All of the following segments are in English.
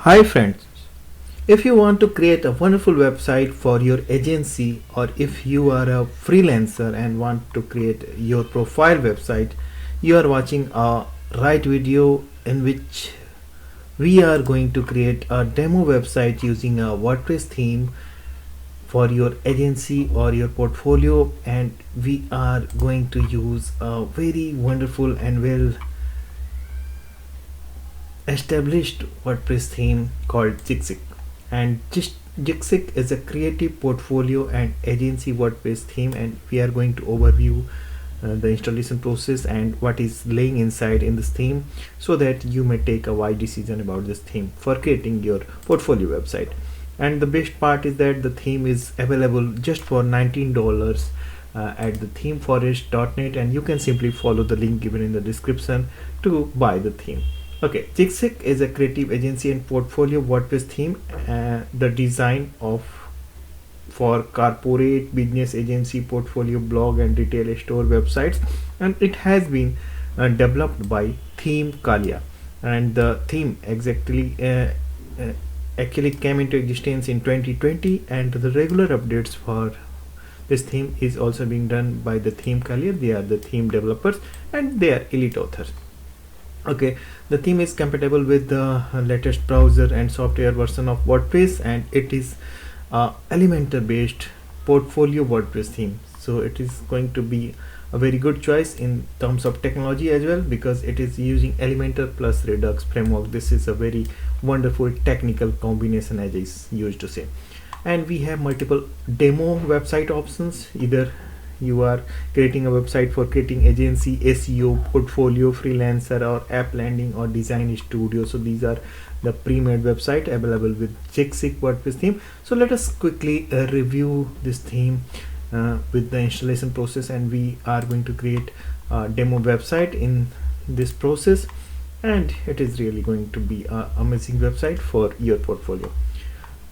Hi friends, if you want to create a wonderful website for your agency, or if you are a freelancer and want to create your profile website, you are watching a right video in which we are going to create a demo website using a WordPress theme for your agency or your portfolio, and we are going to use a very wonderful and well established WordPress theme called Jixic. And Jixic is a creative portfolio and agency WordPress theme, and we are going to overview the installation process and what is laying inside in this theme, so that you may take a wise decision about this theme for creating your portfolio website. And the best part is that the theme is available just for $19 at the themeforest.net, and you can simply follow the link given in the description to buy the theme. Okay, Jixic is a creative agency and portfolio WordPress theme, the design of for corporate, business, agency, portfolio, blog and retail store websites, and it has been developed by Theme Kalia. And the theme actually came into existence in 2020, and the regular updates for this theme is also being done by the Theme Kalia. They are the theme developers and they are elite authors. Okay, the theme is compatible with the latest browser and software version of WordPress, and it is Elementor based portfolio WordPress theme. So it is going to be a very good choice in terms of technology as well, because it is using Elementor plus Redux framework. This is a very wonderful technical combination, as I used to say. And we have multiple demo website options. Either you are creating a website for creating agency, SEO, portfolio, freelancer, or app landing, or design studio. So these are the pre-made website available with Jixic WordPress theme. So let us quickly review this theme with the installation process, and we are going to create a demo website in this process, and it is really going to be an amazing website for your portfolio.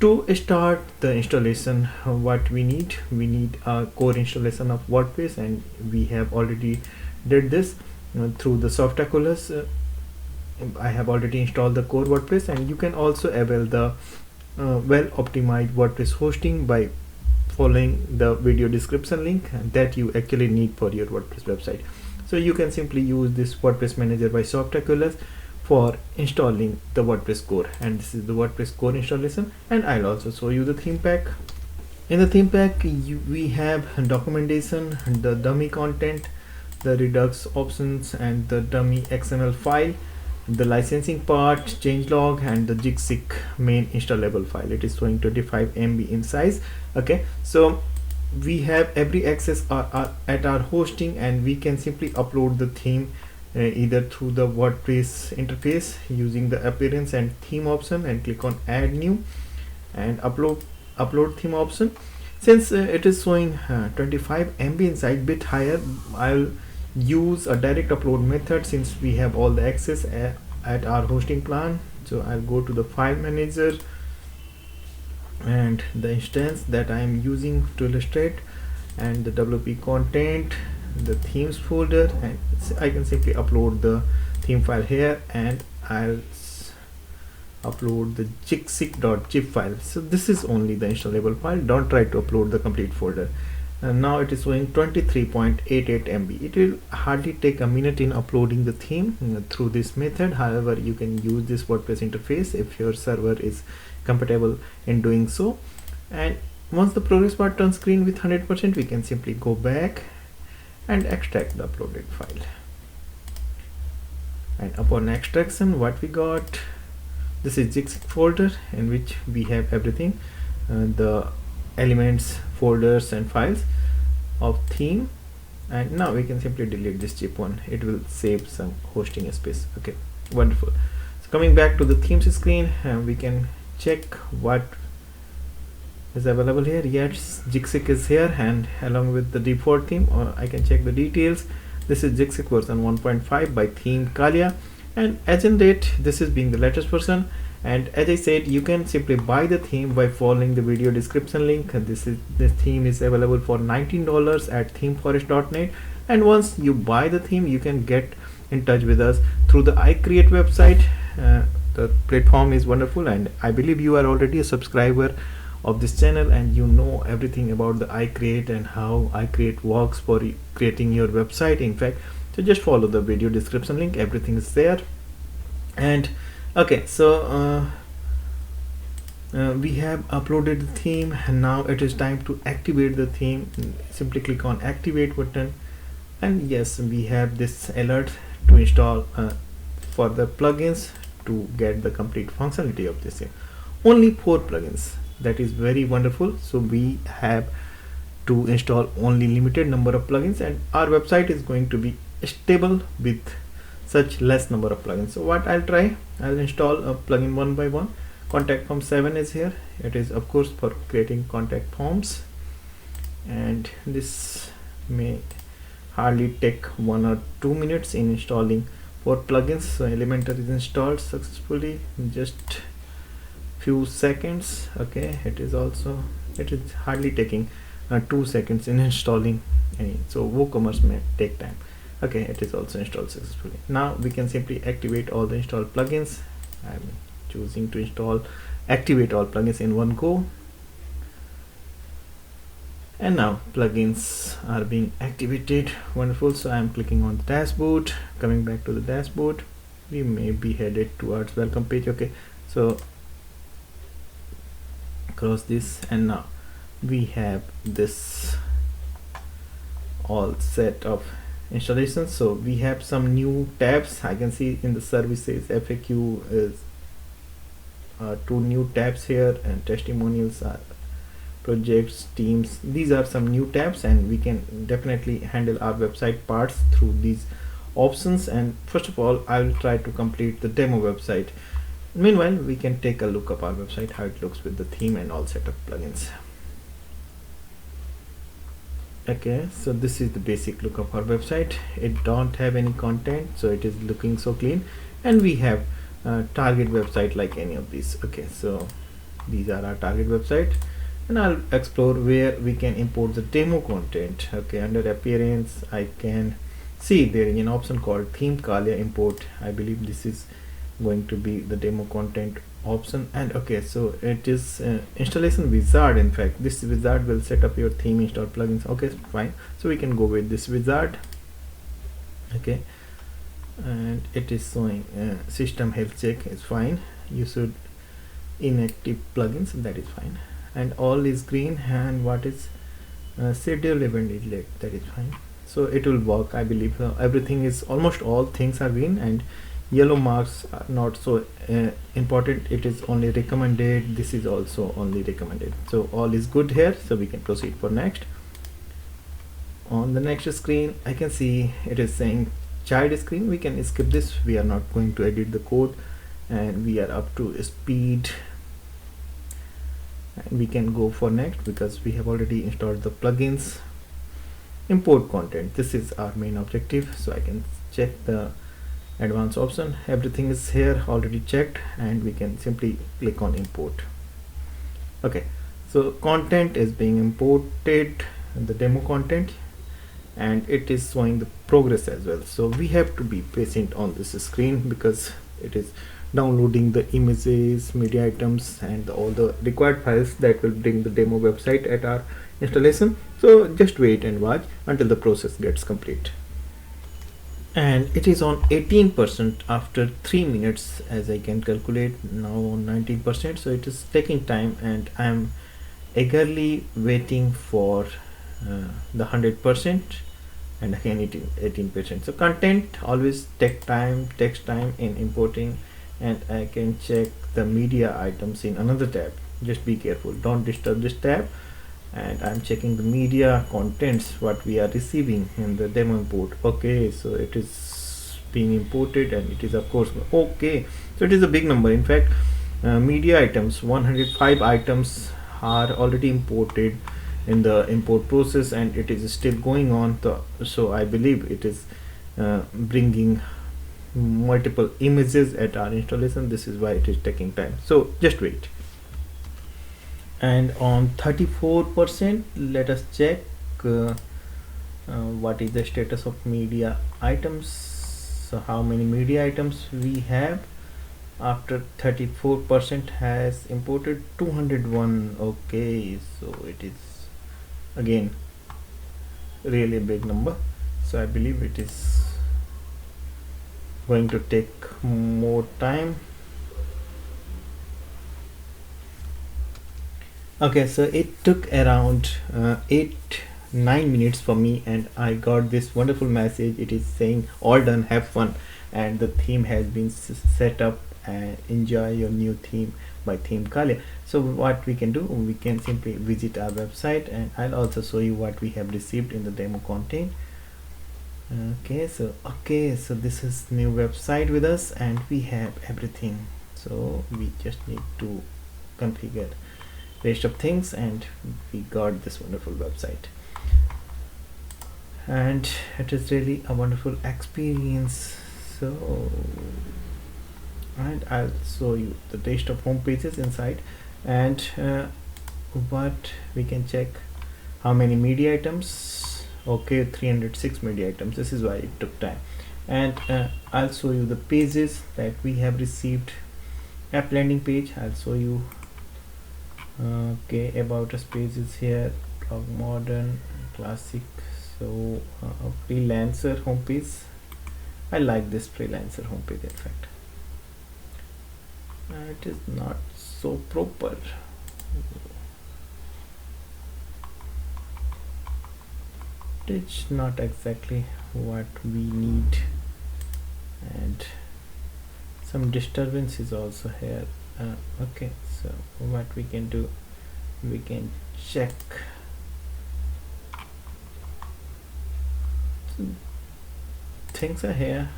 To start the installation, what we need a core installation of WordPress, and we have already did this through the Softaculous. I have already installed the core WordPress, and you can also avail the well optimized WordPress hosting by following the video description link that you actually need for your WordPress website. So you can simply use this WordPress manager by Softaculous for installing the WordPress core, and this is the WordPress core installation. And I'll also show you the theme pack. In the theme pack, we have documentation, the dummy content, the Redux options, and the dummy XML file, the licensing part, changelog, and the Jixic main installable file. It is showing 25 MB in size. Okay, so we have every access at our hosting, and we can simply upload the theme either through the WordPress interface using the appearance and theme option, and click on add new and upload theme option. Since it is showing 25 MB inside, bit higher, I'll use a direct upload method since we have all the access at our hosting plan. So I'll go to the file manager and the instance that I am using to illustrate, and the WP content, the themes folder, and I can simply upload the theme file here, and I'll upload the jixic.zip file. So this is only the installable file. Don't try to upload the complete folder. And now it is showing 23.88 MB. It will hardly take a minute in uploading the theme through this method. However, you can use this WordPress interface if your server is compatible in doing so. And once the progress bar turns screen with 100%, we can simply go back and extract the uploaded file. And upon extraction, what we got, this is Jixic folder in which we have everything, the elements, folders and files of theme. And now we can simply delete this zip one. It will save some hosting space. Okay, wonderful. So coming back to the themes screen, we can check what is available here. Yes, Jixic is here, and along with the default theme, I can check the details. This is Jixic version 1.5 by Theme Kalia, and as in date, this is being the latest version. And as I said, you can simply buy the theme by following the video description link. This theme is available for $19 at themeforest.net, and once you buy the theme, you can get in touch with us through the iCreate website. The platform is wonderful, and I believe you are already a subscriber of this channel and you know everything about the iCreate and how iCreate works for creating your website. In fact, so just follow the video description link, everything is there. And okay, so we have uploaded the theme, and now it is time to activate the theme. Simply click on activate button, and yes, we have this alert to install for the plugins to get the complete functionality of this theme. Only 4 plugins, that is very wonderful. So we have to install only limited number of plugins, and our website is going to be stable with such less number of plugins. So what I'll install a plugin one by one. Contact form 7 is here. It is of course for creating contact forms, and this may hardly take 1 or 2 minutes in installing 4 plugins. So Elementor is installed successfully in just few seconds. Okay, it is hardly taking 2 seconds in installing any. So WooCommerce may take time. Okay, it is also installed successfully. Now we can simply activate all the installed plugins. I'm choosing to activate all plugins in one go, and now plugins are being activated. Wonderful. So I'm clicking on the dashboard. Coming back to the dashboard, we may be headed towards welcome page. Okay, so across this, and now we have this all set of installations. So we have some new tabs. I can see in the services FAQ is 2 new tabs here, and testimonials are projects, teams. These are some new tabs, and we can definitely handle our website parts through these options. And first of all, I will try to complete the demo website. Meanwhile, we can take a look at our website, how it looks with the theme and all set of plugins. Okay, so this is the basic look of our website. It don't have any content, so it is looking so clean, and we have target website like any of these. Okay, so these are our target website, and I'll explore where we can import the demo content. Okay, under appearance, I can see there is an option called theme Kalia import. I believe this is going to be the demo content option. And okay, so it is installation wizard. In fact, this wizard will set up your theme, install plugins. Okay, fine, so we can go with this wizard. Okay, and it is showing system health check is fine. You should inactive plugins, that is fine, and all is green, and what is schedule event is late, that is fine. So it will work, I believe. Everything is, almost all things are green, and yellow marks are not so important. It is only recommended. This is also only recommended. So all is good here, so we can proceed for next. On the next screen, I can see it is saying child screen. We can skip this. We are not going to edit the code, and we are up to speed, and we can go for next because we have already installed the plugins. Import content, this is our main objective, so I can check the advanced option. Everything is here already checked, and we can simply click on import. Okay, so content is being imported, the demo content, and it is showing the progress as well. So we have to be patient on this screen because it is downloading the images, media items, and all the required files that will bring the demo website at our installation. So just wait and watch until the process gets complete. And it is on 18% after 3 minutes, as I can calculate. Now on 19%, so it is taking time, and I am eagerly waiting for the 100%, and again it is 18%. So content always takes time in importing, and I can check the media items in another tab. Just be careful, don't disturb this tab. And I'm checking the media contents, what we are receiving in the demo import. Okay, so it is being imported, and it is of course okay. So it is a big number. In fact, media items, 105 items are already imported in the import process, and it is still going on. So I believe it is bringing multiple images at our installation. This is why it is taking time. So just wait. And on 34%, let us check what is the status of media items. So how many media items we have? after 34% has imported 201. Okay, so it is again really a big number, so I believe it is going to take more time. Okay, so it took around 8-9 minutes for me, and I got this wonderful message. It is saying all done, have fun, and the theme has been set up, and enjoy your new theme by Theme Kalia. So what we can do, we can simply visit our website, and I'll also show you what we have received in the demo content. Okay, so this is new website with us, and we have everything. So we just need to configure rest of things, and we got this wonderful website, and it is really a wonderful experience. So, and I'll show you the rest of home pages inside, and what we can check, how many media items. Okay, 306 media items. This is why it took time. And I'll show you the pages that we have received. App landing page, I'll show you. Okay, about us page is here, blog modern, classic. So freelancer homepage, I like this freelancer homepage. In fact, it is not so proper. It's not exactly what we need, and some disturbance is also here. Okay, so what we can do, we can check. So things are here,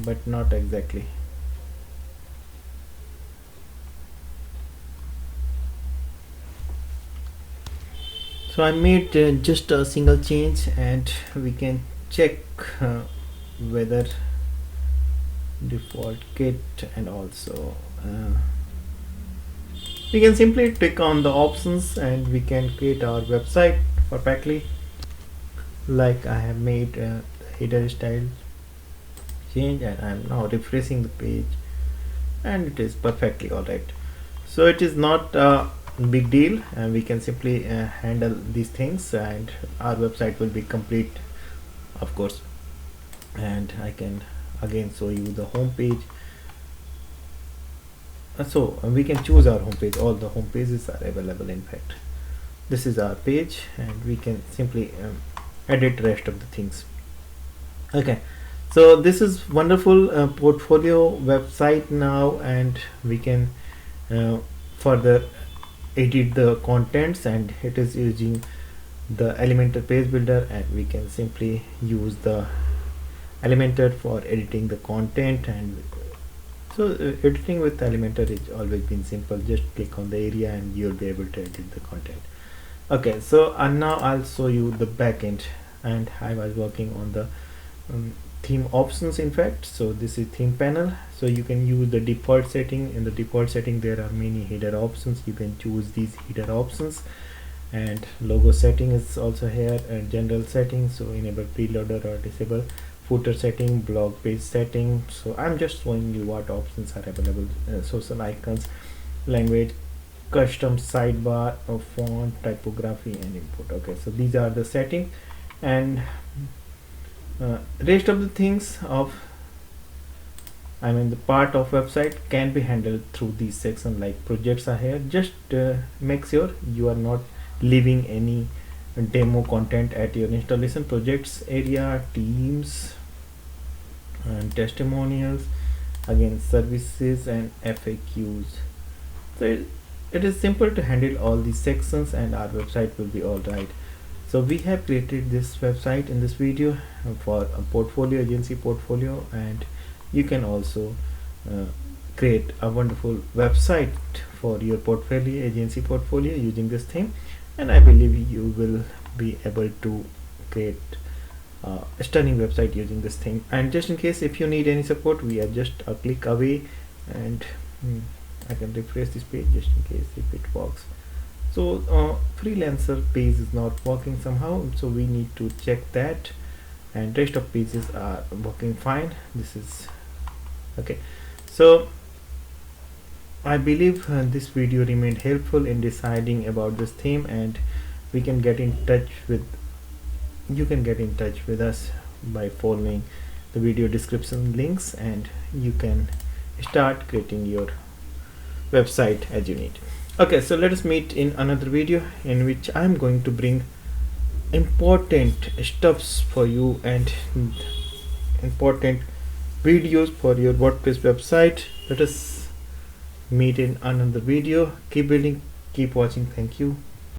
but not exactly. So I made just a single change, and we can check whether default kit, and also we can simply click on the options, and we can create our website perfectly. Like I have made the header style change, and I'm now refreshing the page, and it is perfectly alright. So it is not a big deal, and we can simply handle these things, and our website will be complete, of course. And I can again show you the home page. So we can choose our home page. All the home pages are available. In fact, this is our page, and we can simply edit rest of the things. Okay, so this is wonderful portfolio website now, and we can further edit the contents, and it is using the Elementor Page Builder, and we can simply use the Elementor for editing the content. And so editing with Elementor is always been simple. Just click on the area and you'll be able to edit the content. Okay, so now I'll show you the backend, and I was working on the theme options. In fact, so this is theme panel, so you can use the default setting. In the default setting there are many header options. You can choose these header options, and logo setting is also here, and general settings, so enable preloader or disable footer setting, blog page setting. So I'm just showing you what options are available. Social icons, language, custom sidebar of font, typography, and input. Okay, so these are the settings, and rest of the things of the part of website can be handled through these sections. Like projects are here. Just make sure you are not leaving any demo content at your installation. Projects area, teams, and testimonials, again services, and FAQs. So it is simple to handle all these sections, and our website will be all right. So we have created this website in this video for a portfolio, agency portfolio, and you can also create a wonderful website for your portfolio, agency portfolio, using this theme. And I believe you will be able to create a stunning website using this theme. And just in case if you need any support, we are just a click away, and I can refresh this page just in case if it works. So Freelancer page is not working somehow, so we need to check that, and rest of pages are working fine. This is okay. So I believe this video remained helpful in deciding about this theme, and we can get in touch with you can get in touch with us by following the video description links, and you can start creating your website as you need. Okay, so let us meet in another video in which I'm going to bring important stuffs for you and important videos for your WordPress website. Let us meet in another video. Keep building, keep watching. Thank you.